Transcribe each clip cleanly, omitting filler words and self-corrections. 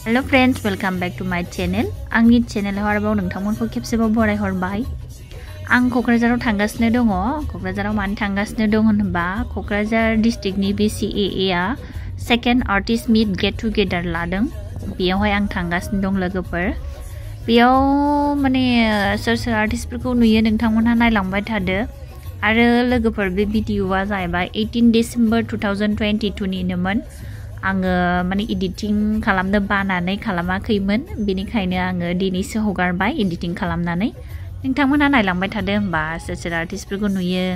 Hello friends, welcome back to my channel. आंनि चेनेलाव आरोबाव नोंथांमोनखौ खेबसेबाव बरायहरबाय। आं क'क्राझाराव थांगासिनो दङ। क'क्राझाराव मानो थांगासिनो दं होनबा क'क्राझार डिस्ट्रिक्टनि BCAA आ second artist meet gate together लादों। बेयावहाय आं थांगासिनो दं लोगोफोर। बेयाव माने सोर आर्टिस्टफोरखौ नुयो नोंथांमोनहा नायलांबाय थादो। आरो लोगोफोर बे भिडिअआ जाहैबाय 18 डिसेम्बर 2022 निनोमोन। आङो माने एडिटिं खालामनो बानानै खालामाखैमोन बेनिखायनो आङो दिनैसो हगारबाय एडिटिं खालामनानै नोंथांमोनहा नायलांबाय थादो होमबा सोर आर्टिस्टफोरखौ नुयो।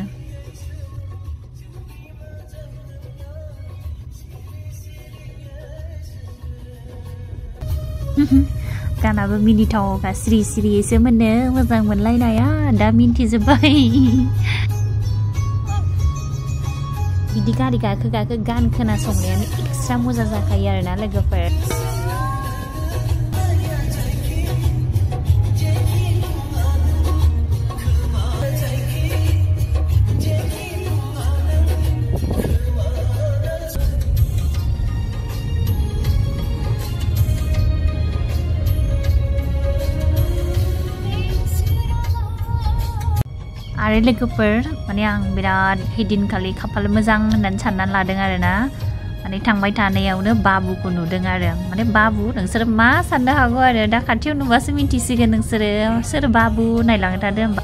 गानाबो मिनिथावखा सिरि सिरियैसो मोनो मोजां मोनलायनाया दा मिन्थिजोब्बाय। बिदि गारि गाखो गान खोनासंनायानो एक्सट्रा मोजां जाखायो आरोना लोगोफोर। आरो लोगोफोर माने आं बिराद हिदिनखालि खाफाल मोजां होननानै साननानै लादों आरोना माने थांबाय थानायावनो बाबुखौ नुदों आरो माने बाबु नोंसोरो मा साननो हागौ आरो दा खाथियाव नुबासो मिन्थिसिगोन नोंसोरो सोर बाबु नायलांबाय थादो होमबा।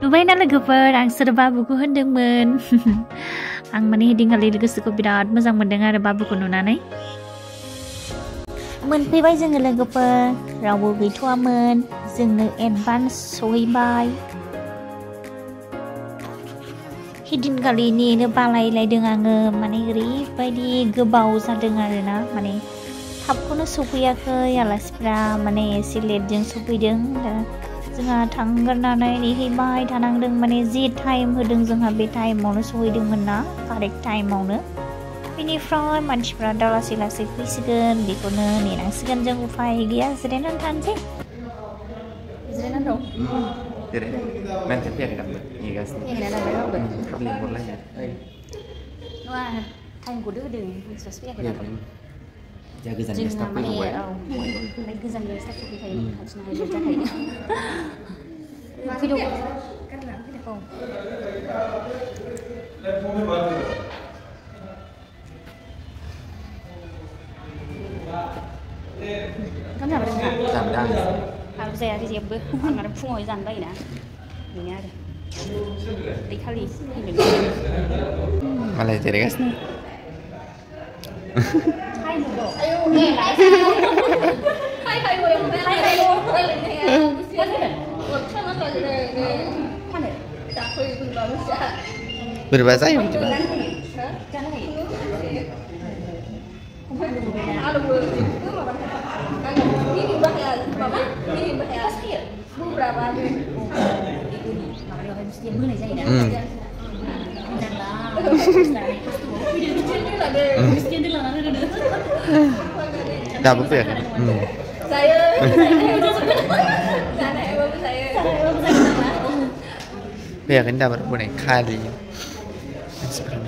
नुबायना लोगोफोर आं सोर बाबुखौ होनदोंमोन। आं माने हिदिनखालि गोसोखौ बिराद मोजां मोनदों आरो बाबुखौ नुनानै। मोनफैबाय जोङो लोगोफोर रावबो गैथ'वामोन जोंनो एडभान्स सहैबाय। हिदिनखालि नेनो बालायलायदों आङो माने ओरैबायदि गोबाव जादों आरोना माने थाबखौनो सफैयाखै आलासिफ्रा माने एसे लेटजों सफैदों। जोंहा थांग्रोनानै नेहैबाय थानांदों माने जे टाइम होदों जोंहा बे टाइमावनो सहैदोंमोन ना कारेक्ट टाइमावनो। बेनिफ्राय मानसिफ्रा दा लासै लासै फैसिगोन बेखौनो नेनांसिगोन जों उफाय गैया जिरायनानै थानोसै। जिरायनानै दं। मानसि फैयाखै दाबो नेगासिनो। थाब लेंहरलायनो। नङा टाइमखौथ' होदों मानसिफ्रासो फैयाखै दाबो। जा गोजाननि स्टाफ फैबाय। गोजाननि स्टाफ फैखायो खाथिना हायबो जाखायो। फैदो। ओंखाम जाबाय नोंहा? जाबाय आंबो जायाखै जेबो आं आरो फुङावहाय जानो बायोना बेनो आरो खालि मालाय जिरायगासिनो। बोरैबा जायो बिदिबा। दाबो फैयाखै। फैयाखै दाबो हनै खालि मानसिफोरानो।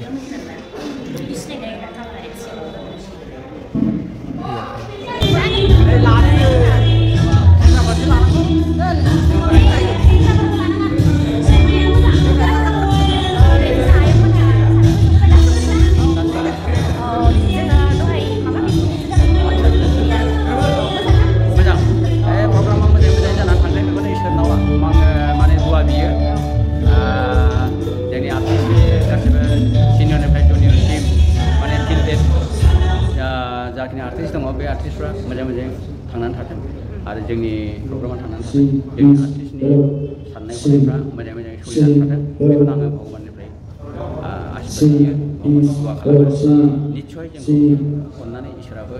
आर्टिस्ट दङ बे आर्टिस्टफ्रा मोजां थांनानै थाथों आरो जोंनि प्रग्रामा थांनानै थाथों जोंनि आर्टिस्टनि साननाय हनायफ्रा मोजाङै सोलिनानै थाथों बेखौनो आङो भगबाननिफ्राय आशीर्बाद होयो दुआ खालामो। निस्सय जोंखौ अननानै इसोराबो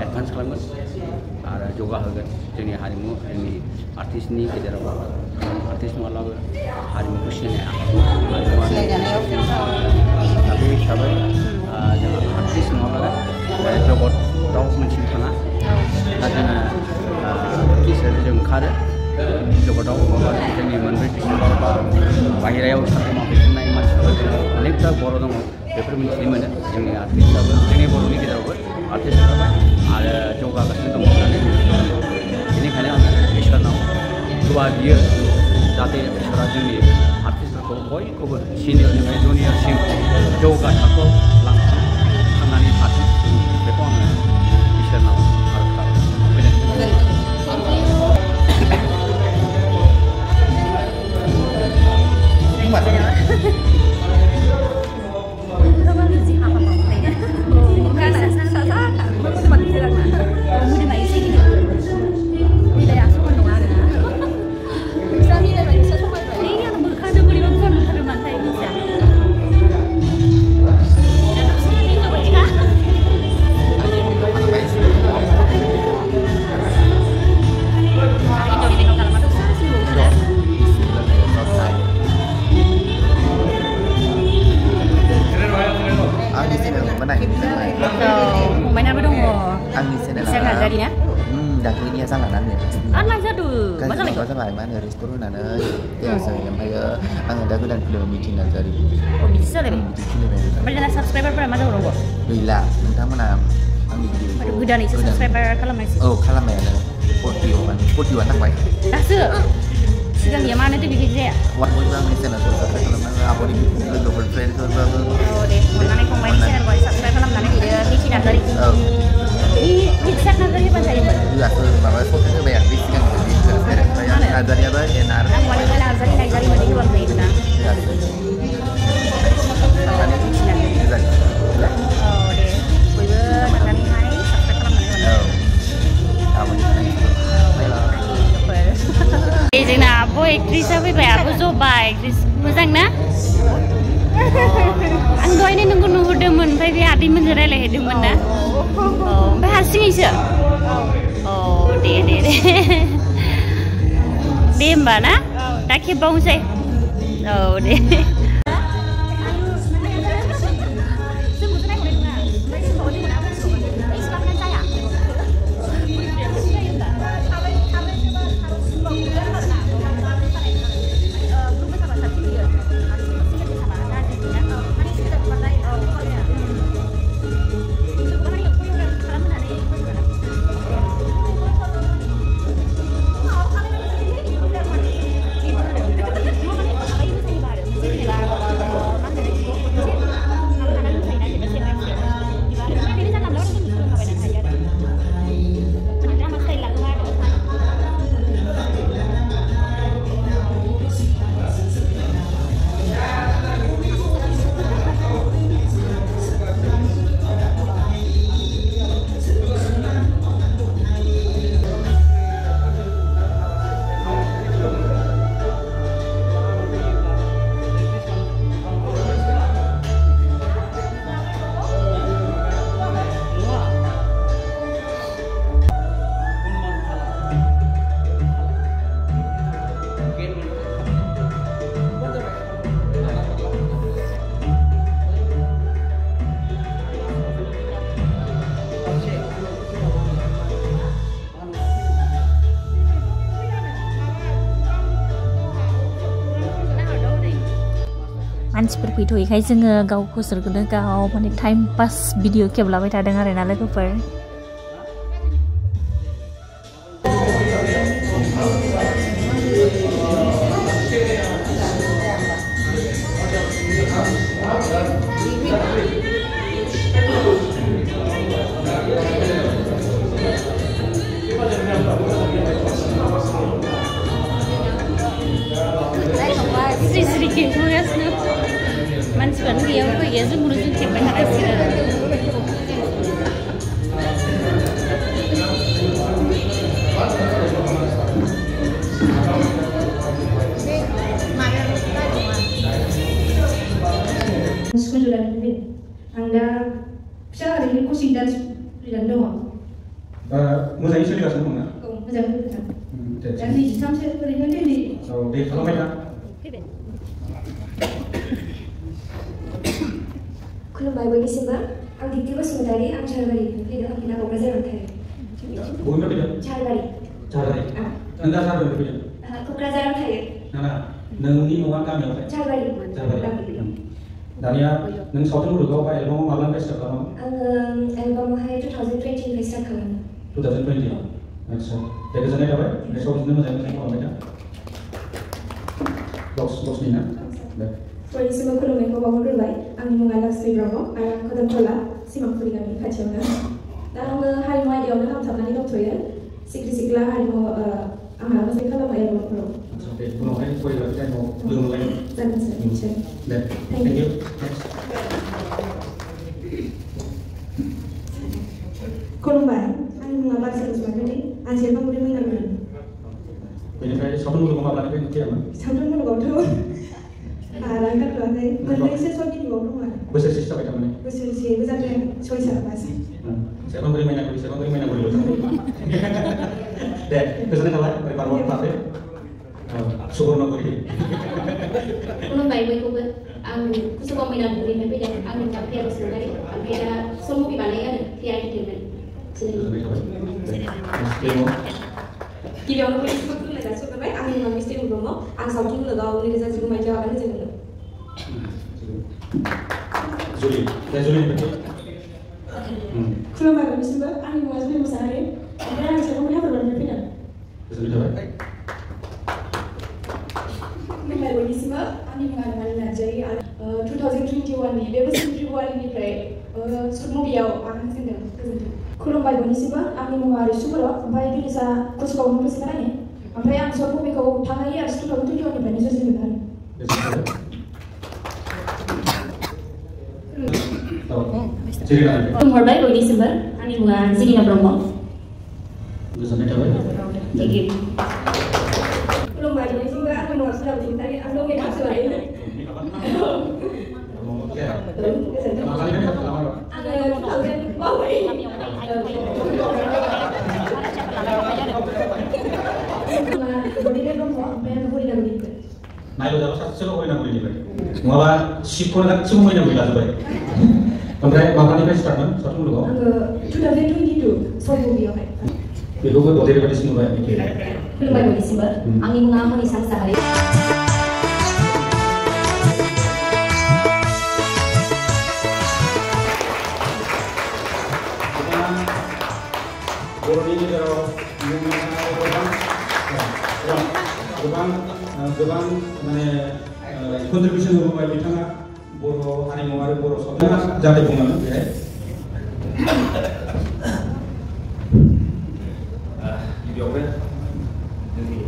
एडभान्स खालामगोन आरो जौगाहोगोन जोंनि हारिमु जोंनि आर्टिस्टनि गेजेराव आर्टिस्ट नङाब्लाबो हारिमुखौ सिनायनाय दा बे हिसाबै जोंहा आर्टिस्ट नङाब्लानो जगत राव मोनथिनो थाङा दा जोङो आर्टिस्ट जों ओंखारो जगताव जोंनि मोनब्रै डिस्ट्रिक्टआव बा बाहेरायाव साख्रि मावहैनाय मानसिफोर दङ अनेकथा बर' दङ बेफोर मिथिनो मोनो जोंनि आर्टिस्टआबो जोंनि बर'नि गेजेरावबो आर्टिस्ट ओंखारबाय आरो जौगागासिनो दङ होननानै बेनिखायनो आङो इसोरनाव दुआ बियो जाहाथे इसोरा जोंनि आर्टिस्टफोरखौ बयखौबो सिनियरनिफ्राय जुनियरसिम जौगा थाखोआव थांनानै थाथों बेखौ आङो इसोरनाव आरज खालामो। Dakhlinya sangat aneh. Anak jatuh. Kan kalau sama mana restoran ada ya saya yang ang ada gulan film meeting dari. Oh bisa deh. Berjalan subscriber berapa ada orang kok? Bila, entah mana ang video. Udah nih subscriber kalau masih. Oh kalau mana? Portio anak baik. Tahu. Sekarang dia mana tuh bikin saya? Wah, mau bilang nih saya kalau mana apa nih global friend kalau. Oh deh, mana combine channel kau subscribe kalau mana dia di Cina dari. Di channel dari apa saya? Iya, bapak foto itu banyak di sini kan di banyak azari apa enar. Ang wali wala azari dari mana di luar sana. Sama di Cina. Oh deh, boleh makan hari subscribe kalau mana. Oh, kamu di sana. Ini जोंना आब' एक्ट्रिसआ फैबाय आब' जबा actress मोजां ना? आं दहायनो नोंखौ नुहुरदोंमोन ओमफ्राय बे आदैमोनजों रायज्लायहैदोंमोन ना? ओमफ्राय हारसिङैसो? औ दे होमबा ना? दा खेबबावनोसै? औ दे। मानसिफोर फैथ'यैखाय जोङो गावखौसोरखौनो गाव माने टाइम पास भिडिअ खेबलाबाय थादों आरोना लोगोफोर। Sri खेबगासिनो मानसिफ्रानो गैया फैया जोंखौनो जों खेबबाय थानांसिगोन आरो। आं दा फिसा ओरैनो कचिं डान्स फैनानै दङ। मोजाङै सोलिगासिनो दं ना? औ मोजाङै मोजां। दा 23सो ओरैनो दैलि। औ दे खालामबाय था। खुलुमबाय बयनिसिमबो आं दिप्ति बसुमतारी आं झारबारिनिफ्राय फैदों आंनि नामा क'क्राझाराव थायो। बबेनिफ्राय फैदों? झारबारि। झारबारि। नों दा सारबो फैदों क'क्राझाराव थायो नाना नोंनि न'आ गामियाव झालबारि दानिया नों सावथुन मुलुगाव बा एलबामाव माब्लानिफ्राय स्टार्ट खालामो आङो एलबामावहाय 2020 निफ्राय स्टार्ट खालामो 2020 आच्छा दे गोजोननाय थाबाय नेक्स्टआव बिदिनो मोजाङै मोजां खालामबाय था बक्सनि ना दे बयनिसिमबो खुलुमनायखौ बावहरग्रोबाय आंनि मुङा लक्ष्मी ब्रह्म आरो आं खोदोमथला सिमांफुरि गामि खाथियावनो दा आङो हारिमु आयदायावनो नांथाबनानै दंथ'यो सिख्रि सिख्ला हारिमु आंहा मोजां खालामो एलबामफोराव आच्छा दे उनावहाय फरायग्रा टाइमाव लोगो मोनलायगोन जागोन सार निश्चय दे थेंक इउ खुलुमबाय आंनि मुङा बारसा बसुमतारी आं सेरफांगुरि मैनागुरि बेनिफ्राय सावथुन मुलुगाव माब्लानिफ्राय फैयामोन सावथुन मुलुगावथ' बारा ओंखारथ'वाखै मोननैसो सर्ट भिडिअ'आव दङ आरो बोसोरसे जाबाय थारमाने बोसोरसेबो जादों 6-7 मास सेरफांगुरि मैनागुरिल' थांबाय दे गोजोननाय थाबाय ओमफ्राय बारबार थाफै सुबर्णगुरि खुलुमबाय बयखौबो आं कुसुमा मैनागुरिनिफ्राय फैदों आंनि नाम प्रिया बसुमतारी ओमफ्राय दा सर्ट मुभि बानायो आरो प्रिया एन्टारटेनमेन्ट गोजोननाय थाबाय गिबियावनो बयनिसिमबो खुलुमनाय जासिहरबाय आंनि मुङा मिस्टि ब्रह्म आं सावथुन मुलुगाव 2019 मायथाइयाव आगान होजेनदोंमोन जुलि दे जुलि खुलुमबाय बयनिसिमबो आंनि मुङा जुलि मुसाहारि ओमफ्राय आं सेरफांगुरि हाफारबारिनिफ्राय फैदों गोजोननाय थाबाय खुलुमबाय बयनिसिमबो आंनि मुङा रुमाली नार्जारी आरो 2021 नि बे बोसोरनि फेब्रुवारिनिफ्राय सर्ट मुभियाव आगान होजेनदों गोजोन्थों खुलुमबाय बयनिसिमबो आंनि मुङा रिसु बर' ओमफ्राय रिलिजा कुसुगावनि बोसोरानि ओमफ्राय आं सर्ट मुभिखौ थांनाय इयार 2021 निफ्रायनो जुरिजेनदों आरो खुलुमहरबाय बयनिसिमबो आंनि मुङा जिरिना ब्रह्म गोजोननाय थाबाय थेंक इउ खुलुमबाय बयनिसिमबो आंनि मुङा सुला बसुमतारी आं दं मेकआपसो बानायो नायल'जाल' सासेल' मैनागुरिनिफ्राय नङाबा सिटखौनो गासिबो मैनागुरि लाजोब्बाय ओमफ्राय माब्लानिफ्राय स्टार्टमोन सावथुन मुलुगाव आङो 2022 सर्ट मुभियावहाय बेखौबो ददेरे बायदिसो नुबाय खुलुमबाय बयनिसिमबो आंनि मुङा मनिसा मुसाहारि बर'नि गेजेराव गोबां माने कन्ट्रिबिउसन होबोबाय बिथाङा बर' हारिमु आरो बर' सावथुन जाहाथे बुंनांगोन बेहाय गिबियावनो जोंनि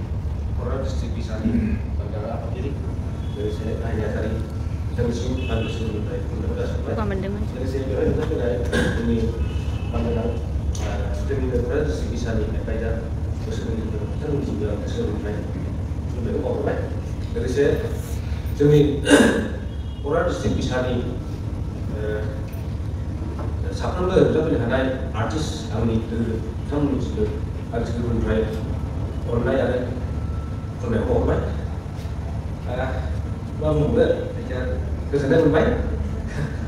क'क्राझार डिस्ट्रिक्ट बिसानि बान्जारा आफादगिरि लोगोसे नायनि आसारि बिथांनिसिम आं गोसो गोरबोनिफ्राय खुलुमनायखौ जासिहरबाय लोगोसे बेवहाय नुजाफैनाय जोंनि बान्जारा जोंनि क'क्राझार डिस्ट्रिक्ट बिसानि एडभाइजार बोसोरगिरिफोर बिथांमोननिसिमबो आं गोसो गोरबोनिफ्राय खुलुमनायखौ बावहरबाय लोगोसे जोंनि क'क्राझार डिस्ट्रिक्ट बिसानि साफ्रोमबो नुजाफैनो हानाय आर्टिस्ट आंनि लोगो बिथांमोननिसिमबो आं गोसो गोरबोनिफ्राय अननाय आरो खुलुमनायखौ बावहरबाय मा बुंबावनो जायखिया गोजोननाय मोनबाय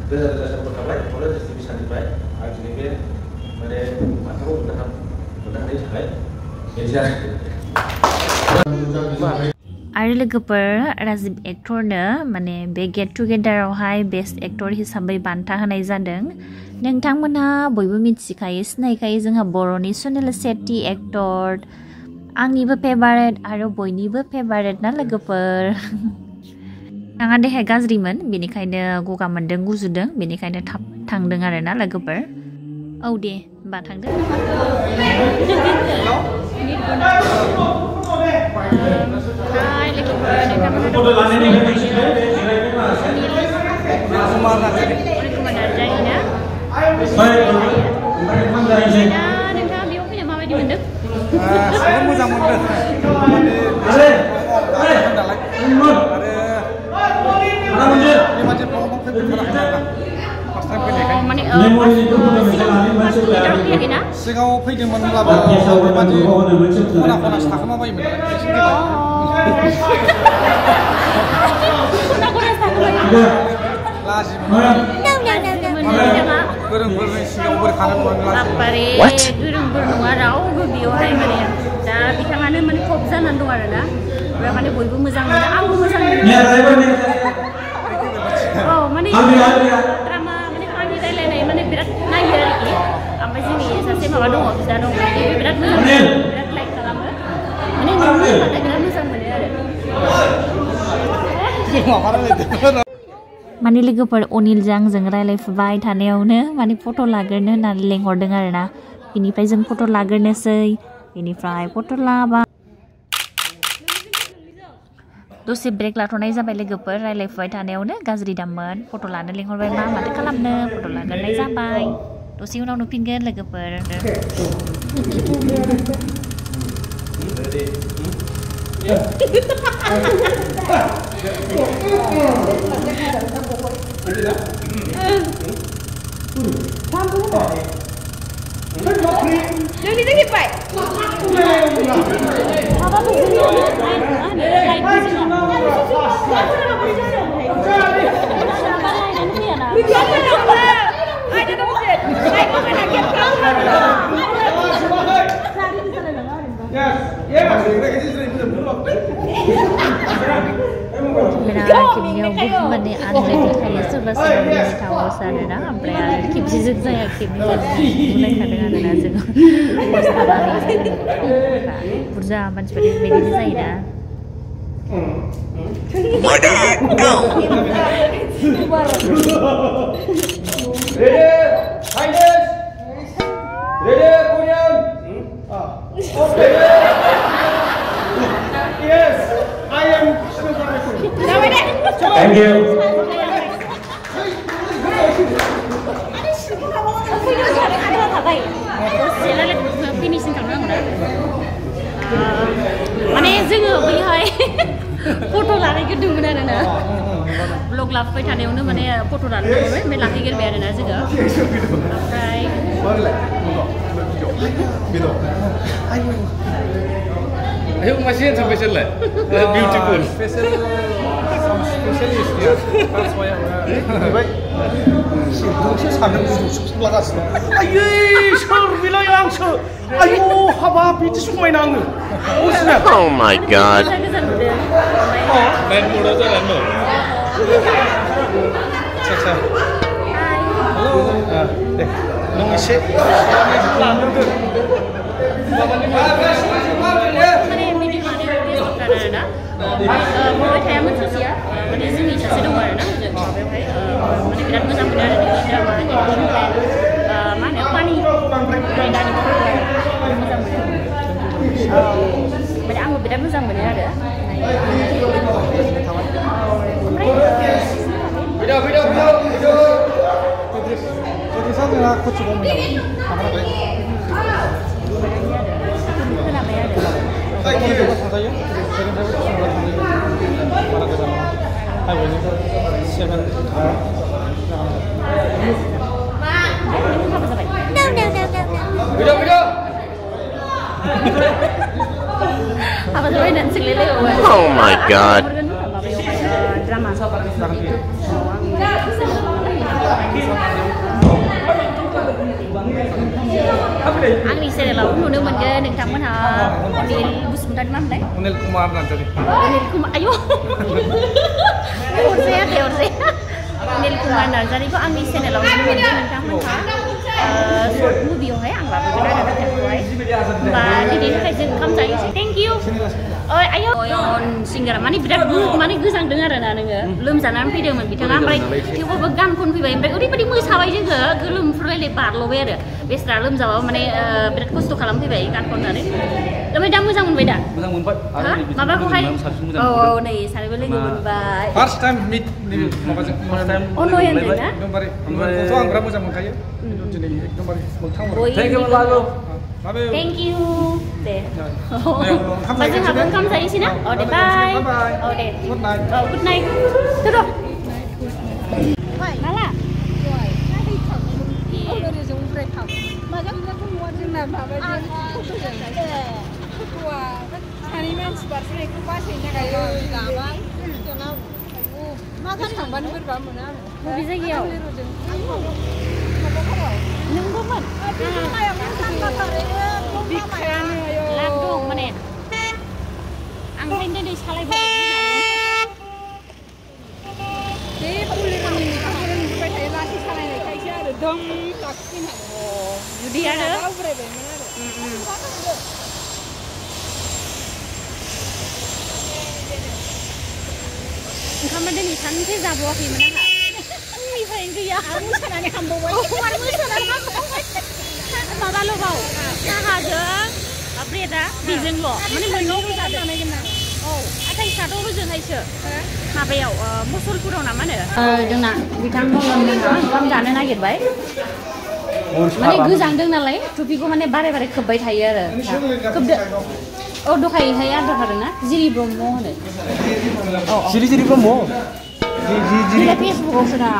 रोजा रोजा साबायखर थाबाय क'क्राझार डिस्ट्रिक्ट बिसानिफ्राय आं दिनै बे माने बान्थाखौ मोननो हानायनि थाखाय बेनोसै आरो लोगोफोर राजिब एक्टरनो माने बे गेट टुगेदारावहाय बेस्ट एक्टर हिसाबै बान्था होनाय जादों नोंथांमोनहा बयबो मिथिखायो सिनायखायो जोंहा बर'नि सुनिल शेट्टी एक्टर आंनिबो फेभारेट आरो बयनिबो फेभारेट ना लोगोफोर आंहा देहाया गाज्रिमोन बेनिखायनो गगा मोनदों गुजुदों बेनिखायनो थाब थांदों आरो ना लोगोफोर औ दे होमबा थांदो नोंथाङा बेयाव फैनो माबायदि मोनदों? मोजां मोनदों सिगाङाव फैदोंमोन होनब्लाबो बेबादि खना खनासो थाखोमाबायोमोन लाजिमोन बिथाङा गोरोंफोरनि सिगाङाव बोरै थानो मोनला बापारे गोरोंफोर नङा रावबो बेयावहाय माने दा बिथाङानो माने टप जानानै दं आरोना ओमफ्राय माने बयबो मोजां मोनो आंबो मोजां मोनो औ माने ड्रामा माने आंनि रायलायनाय माने बिराद नायो आरोखि ओमफ्राय जोंनि सासे माबा दङ बिदा दङ बेबो बिराद मोजां मोनो बिराद लाइक खालामो माने नोंनि होनबाथाय बिराद मोजां मोनो आरो माने लोगोफोर अनिलजों आंजों रायलायफुबाय थानायावनो माने फट' लाग्रोनो होननानै लेंहरदों आरोना बिनिफ्राय जों फट' लाग्रोनोसै बिनिफ्राय फट' लाबा दसे ब्रेक लाथ'नाय जाबाय लोगोफोर रायलायफुबाय थानायावनो गाज्रि दामोन फट' लानो लेंहरबाय माथो खालामनो फट' लाग्रोनाय जाबाय दसे उनाव नुफिनगोन लोगोफोर खेबनियावबो माने आनजायना थायो सोरबा सोरबा थावस आरोना ओमफ्राय आरो खेबसेजों जाया खेबनै बुंलायखादों आरोना जोङो बुरजा मानसिफोर बेबायदिनो जायोना Thank you. फिनिशिं खालामनांगौ ना माने जोङो बैहाय फट' लाहैग्रोदोंमोन आरोना ब्लग लाफुबाय थानायावनो माने फट' लानो थांबाय ओमफ्राय लाहैग्रोबाय आरोना जोङो ओमफ्राय Ayo masih sampai selesai. Beautiful. Spesialis dia. That's why. Baik. Sih sambil sebelah ayo, sor bilang yang sor. Ayo, haba bici semua nang. Oh my god. Main muda jalan lo. Cek. Halo. Deh, nong isi. बबे थायामोन ससिया माने जोंनि सासे दङ आरोना जों माबायावहाय माने बिराद मोजां मोनो आरो नोंनि ड्रामा मा होनो फानि दानि मोजां मोनो माने आंबो बिराद मोजां मोनो आरो Oh my god. आंनि चेनेलाव नुनो मोनगोन नोंथांमोनहा अनिल बसुमतारी मा होनलाय अनिल कुमार नार्जारी अनिल कुमार आयौ अरजाया दे अरजाया अनिल कुमार नार्जारीखौ आंनि चेनेलाव नुनो मोनगोन नोंथांमोनहा शर्ट मुभियावहाय आं लाबोगोन आरो बिथांखौहाय होमबा दिनैनि थाखाय जों ओंखाम जायोसै थेंक इउ आयौ अयन सिंगारा माने बिराद माने गोजांदों आरोना नोङो लोमजानानै फैदोंमोन बिथाङा ओमफ्राय थेवबाबो गान खनफैबाय ओमफ्राय ओरैबायदि मोसाबाय जोङो गोलोमफ्रुलायलाय बारल'बाय आरो बेस्रा लोमजाबाबो माने बिराद खस्थ' खालामफैबाय गान खननानै ओमफ्राय दा मोजां मोनबाय दा मोजां मोनबाय माबाखौहाय औ नै सानैबो लोगो मोनबाय फार्स्ट टाइम मिट माबाजों फार्स्ट टाइम अनयन ना एकदमबारे आंथ' आं बिराद मोजां मोनखायो दिनै एकदमबारे मोगथां थेंक इउ थेंक इउ दे होमबा जोंहाबो ओंखाम जायोसै ना औ दे बाय औ दे गुड नाइट थ' माला माजों थांबानो बोरैबा मोनो आरो बबे जायगायाव नोंबोमोन लाब दं माने आं ओंखायनो दिनै सालायबोबाय बे पुलिसनि खामानि नुबाय थायो लासै सालायनायखायसो आरो दम लाखिनो जुदि आरो आवग्रायबायमोन आरो ओंखामा दिनै सानसे जाबावाखैमोन आंहा फुंनिफ्रायनो गैया आरो मोसानानै हामबावबाय आरो मोसानानै हामबावबाय माबाल'बाव साहाजों ब्रेडआ बेजोंल' माने मोननैल' जादों औ आथाइसाथ' होजोंहायसो माबायाव मुसलपुराव ना मा होनो जोंना बिथांमोनहा ओंखाम जानो नागिरबाय माने गोजांदों नालाय टुपिखौ माने बारे बारे खोब्बाय थायो आरो खोबदो औ दहायहाय आद्रा थादोंना जिरि ब्रह्म होनो जिरि ब्रह्म बिलाय फेसबुकावसो दा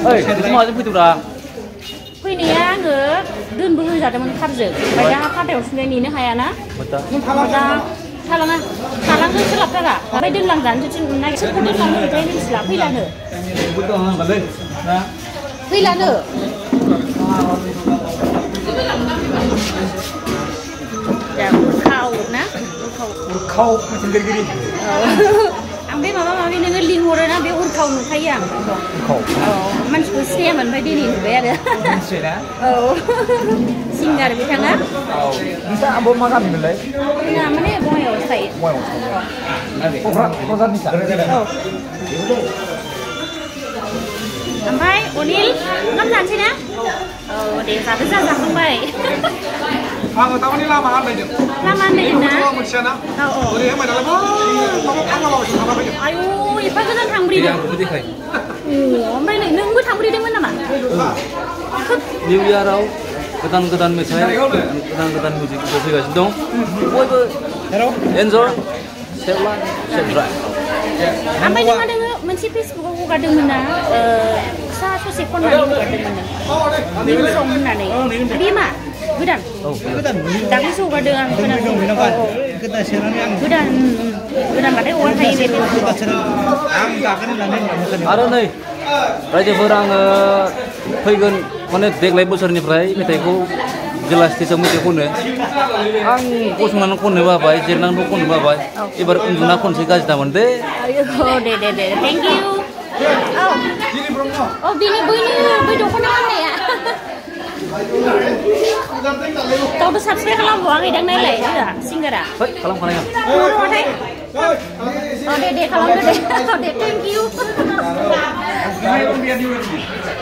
ओइ माजों फैदोंब्रा फैनाया आङो दोनबो होजादोंमोन कारजों ओमफ्राय दा फाथायाव सुनाय नेनो हायाना दा थालांनो सोलाबथारा ओमफ्राय दोनलांजानोसो नागिर सोरखौ दोनलांनो ओमफ्राय मिथिला फैलानो urkau na urkau macam geri-geri आं बे माबा माबि नोङो लिंहरो ना बे उरखाव नुखायो आं मानसिखौ सिनायामोन ओमफ्राय दिनै नुबाय आरो औ सिंगार बिथाङा नोंसा आब' मा गामिमोनलाय जोंना माने बङाइगावआवसो थायो क'क्राझारनिखा ओमफ्राय अनिल ओंखाम जानोसै ना औ दे जादो जाखांबाय आङो तामानि लामा आन्दायदों लामा आन्दायदों ना मोनसेयाना औ औ ओरैहाय माइदालाय आंगालावसो थांना फैदों आयौ एफा गोजान थांब्रिदों ओमफ्राय नोंबो थांब्रिदोंमोन नामा निउ इयाराव गोदान मेथाइ गोदान मिउजिक फैगासिनो दं बयबो एन्जय सेभला सेभ्रा ओमफ्राय नोंहा नोङो मोनसे फेसबुकाव हगारदोंमोन ना फिसा ससे खननानै हगारदोंमोन नों निउ सं होननानै बे मा गोदान दाख्लैसो हगारदों आं खोनादों गोदानबाथाय हगारखायो बे आरो नै रायजोफोर आङो फैगोन माने देग्लाय बोसोरनिफ्राय मेथाइखौ जिल्ला स्टेजआव मेथाइ खनो आं गसंनानै खननो बाबाय जिरनानैबो खननो बाबाय एबार उन्दुना खनसे गाज्रि दामोन दे दे थेंक इउ औ बेनो बै दख'ना गाननाया गावबो साबसक्राइब खालामबावाखैदां नायलाय जोंहा सिंगारा खालामखानाय आं दे खालामदो दे थेंक इउ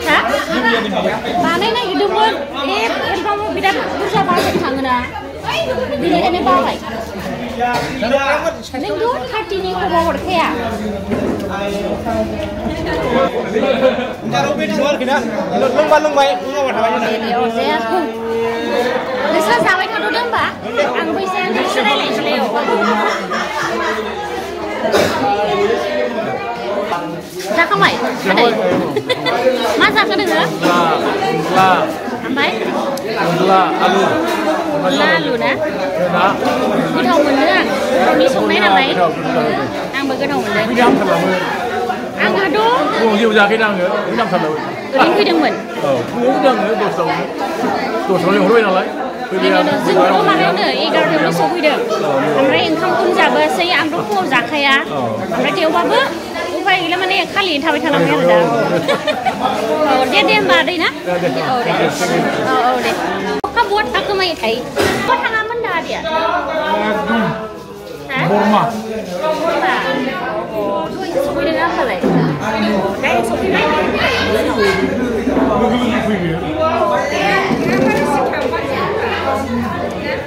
हा बानाय नागिरदोंमोन एलबामाव बिराद बुरजा बाजेट थाङोना बेनिखायनो बाबाय नोंथ' 30नि खमाव हरखाया अरजाया नोंस्रा जाबाय थाथ'दों होमबा आं बैसाया नोंसो रायलायनोसैलाय जाखांबाय आदै मा जाखो नोङो ओमफ्राय अनला आलु ना गोथाव मोनो आं बर'नि संनाय नालाय आंबो गोथाव मोनो आंहाथ' जेबो जायाखैना आङो नामथारलाबो ओरैनो फैदोंमोन आङो दसराव लिंहरबाय नालाय जोंथ' माबायावनो 11थायावनो सफैदों ओमफ्राय ओंखामखौनो जाबोसै आंथ' फुङाव जाखाया ओमफ्राय थेवबाबो उफाय गैला माने खालियैनो थाबाय थानांबाय आरो दा औ दे होमबा आदै ना औ दे अखा बहा थाखोमायो थायो बहा थाङामोन दा आदैया एकदम बरमा दहायसो सफैदों ना होमबालाय डाइरेक्ट सफैबाय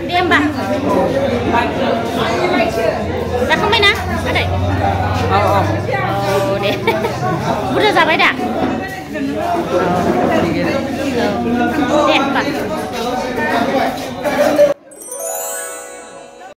दे होमबा जाखांबाय ना आदै औ दे बुरजा जाबाय दा दे होमबा